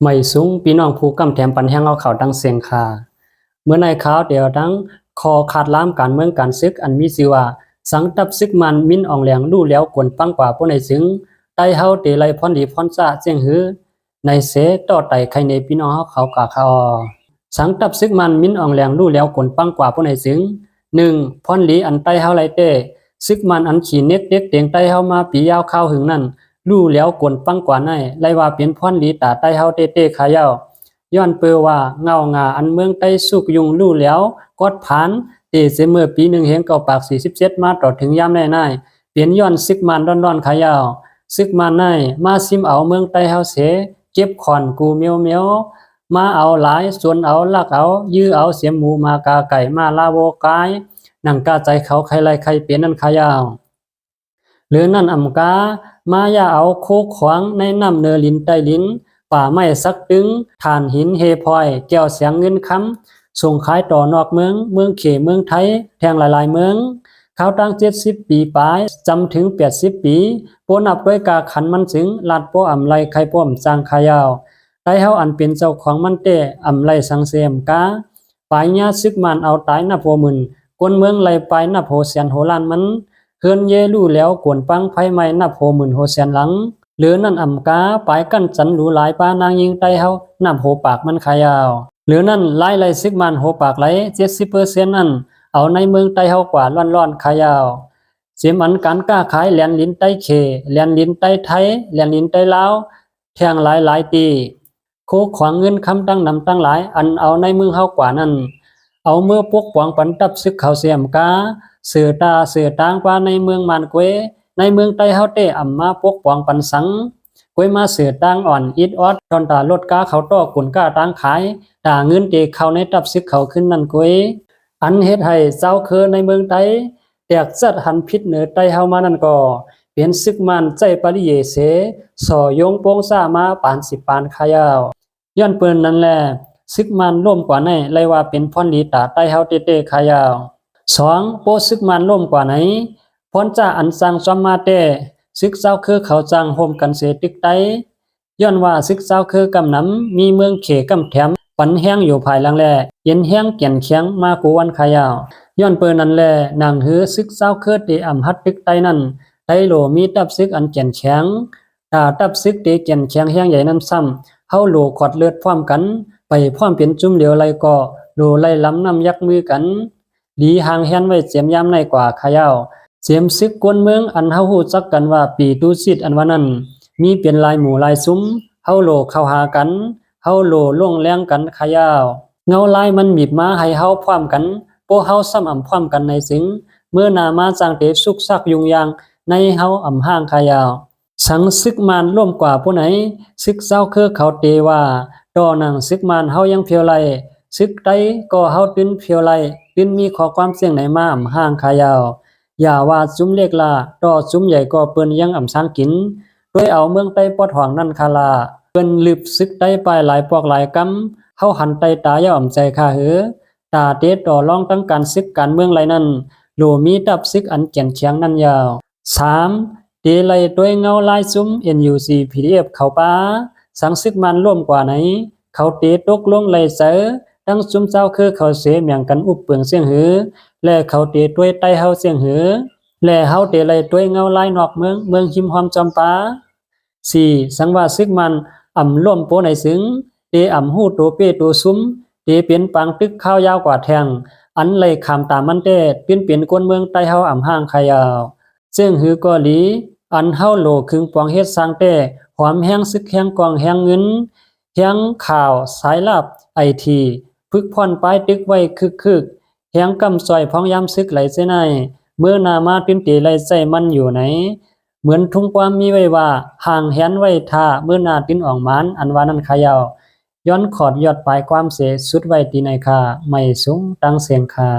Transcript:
ไม่สูงพี่น้องผู้กำแถมปันแห้งเอาเขาดังเสียงคาเมื่อในข่าวเดียวดังคอขาดล้ามการเมืองการซึกอันมีชื่อว่าสังตับซึกมันมินอองแหลงลู่แล้วกวนปังกว่าผู้ในซึ้งไต้เฮาเตไลพรดีพรจ้าเจียงหือในเสต่อไตใครในพี่น้องเขากะคาอสังตับซึกมันมินอองแหลงลู่แล้วกวนปังกว่าผู้ในซึ้ง1พรลีอันไต้เฮาไลเตซึกมันอันขี่เน็กเด็กเตียงไต้เฮามาปียาวข้าวหึงนั้นลู่แล้วกวนปังกว่าในไลว่าเป็นพรลีตาไต้เฮาเต้ขายาวย้อนเปือว่าเงางาอันเมืองไต้สุกยุงลู่แล้วกอดผานเเสเมื่อปี1เฮง947มาต่อถึงยามได้เปลี่ยนย้อนซึกมันร้อนๆขายาวซึกมันมาซิมเอาเมืองไต้เฮาเสเก็บขอนกูเมียวมาเอาหลายส่วนเอาลักเอายื้อเอาเสียหมูมากาไก่มาลาโวกายนั่งกาใจเขาใครไรใครเปลี่ยนนั่นขายาวหรือนั่นอำกามายาเอาโคขวางในน้ำเนลินใต้ลิ้นป่าไม้สักตึงฐานหินเฮพลอยแก้วเสียงเงินคำส่งขายต่อนอกเมืองเขเมืองไทยแทงหลายเมืองเขาตั้ง70 ปีปลายจำถึง80 ปีโปนับด้วยกาขันมันจึงลาดโปอำไลไข่ป้อมจางขายาวได้เฮาอันเป็นเจ้าของมันเตอำไลสังเสมกาปลายญาซึกมันเอาตายนับโพหมื่นกวนเมืองไลไปนับโพเสียนโหลานมันเฮือนเยลู่แล้วกวนปังไฟไหม้นับโพหมื่นโหเสียนหลังหรือนั่นอำกาปลายกั้นจันหรูหลายปานางยิงไตเฮานับโหปากมันขายาวหรือนั่นไล่ซึกมันโหปากไหล70%นั่นเอาในเมืองไต้เฮากว่าร้อนๆขายาวเสียมันการก้าขายแหลนลิ้นไต้เขแหลนลิ้นไต้ไทยแหลนลิ้นไต้ลาวแทงหลายตีโคขวางเงินคำตั้งนำตั้งหลายอันเอาในเมืองเฮากว่านั้นเอาเมื่อพวกปวงปันตับซึกเขาเสียมกาเสือตาเสือตางกว่าในเมืองมานเกวในเมืองไต้เฮาเตอำมาพวกปวงปันสังกวยมาเสือตางอ่อนอิดออดตอนตาลดกาเขาต้อกุนก้าตางขายตาเงินเตเข้าในตับซึกเขาขึ้นนั่นกวยอันเฮ็ดให้เจ้าคือในเมืองไต้แตกจัดหันพิษเหนือไต้เฮามานั่นก็เป็นซึกมันใจปริเยเสสอยงโปงซ่ามาปาน10ปานขายาวย้อนเปิ้นนั่นแลซึกมันร่วมกว่าในไลว่าเป็นพรลีตาไต้เฮาเต้ขายาว2โปซึกมันร่วมกว่าไหนพรจ้าอันสังซอมมาเตซึกเจ้าคือเขาจังโฮมกันเสตึกไต้ย้อนว่าซึกเจ้าคือกำนำมีเมืองเขกำแถมปันแห้งอยู่ภายหลังแลเย็นแห้งเกียนเคียงมากูวันขายาวย้อนเปิ้นนั่นแลนางหือซึกเจ้าคือเตอำหัดตึกไต้นั่นไต้โลมีตับซึกอันเกียนแข็งตาตับซึกเตเกียนแข็งแห้งใหญ่นั้นซ้ำเฮาโลขอดเลือดพร้อมกันไปพร้อมเป็นจุ่มเดียวไรก็โลไล่ล้ำน้ำยักมือกันดีห่างแฮนไว้เจียมยามในกว่าขายาวเจียมซึกกวนเมืองอันเฮาฮู้จักกันว่าปีตูซิดอันว่านั้นมีเป็นลายหมู่ลายซุ้มเฮาโลเข้าหากันเฮาโลล่วงแรงกันขายาวเงาลายมันบีบมาให้เฮาพร้อมกันโปเฮาซ้ำอำพร้อมกันในสิงเมื่อนามาจางเตสุกซักยุงยางในเฮาอำห้างขายาวสังซึกมานร่วมกว่าผู้ไหนซึกเจ้าคือเขาเตว่าดอนังซึกมานเฮายังเพียวไลซึกไตก็เฮาตื้นเพียวไลตื้นมีข้อความเสียงไหนมาอำห้างขายาวอย่าว่าจุ้มเล็กลาดอจุ้มใหญ่ก็เปิ้นยังอำสร้างกินด้วยเอาเมืองไต้ปอดหวางนั่นคาลาเปิ้นลึบซึกไต้ไปหลายปอกหลายกำเฮาหันไต้ตายอำใจคาหือตาเตต่อรองตั้งการซึกการเมืองไรนั้นโลมีตับซึกอันเกียนเชียงนั่นยาว3เตไลด้วยเงาลายซุ้ม NUC PDF เข้าป่าสังซึกมันร่วมกว่าไหนเขาเตตกลงไลเสอตั้งซุ้มเจ้าคือเขาเสเมียงกันอุบเปลืองเสียงหือและเขาเตด้วยไต้เฮาเสียงหือและเฮาเตไลด้วยเงาลายนอกเมืองหิมหอมจอมป่า4สังว่าซึกมันอ่ำร่วมโปในสึงเตอ่ำฮู้โตเปโตซุ้มเตเป็นปังตึกข้าวยาวกว่าแทงอันเลยขามตามมันเตเป็นกวนเมืองไต้เฮาอ่ำห้างขายาวเสียงหือก็หลีอันเฮาโลคึงปองเฮ็ดสร้างเต้หอมแห้งซึกแห้งกองแห้งเงินแห้งข่าวสายลับไอทีพึกพ่อนปลายตึกไว้คึกแห้งกำซอยพองยามซึกไหลเสในเมื่อนามาตื้นเตไหลใจมันอยู่ไหนเหมือนทุ่งความมีไว้ว่าห่างแหนไว้ท่าเมื่อนาตื้นออกมานอันว่านั้นขายาวย้อนขอดยอดปลายความเสสุดไว้ตีในคาไม่สูงตั้งเสียงคา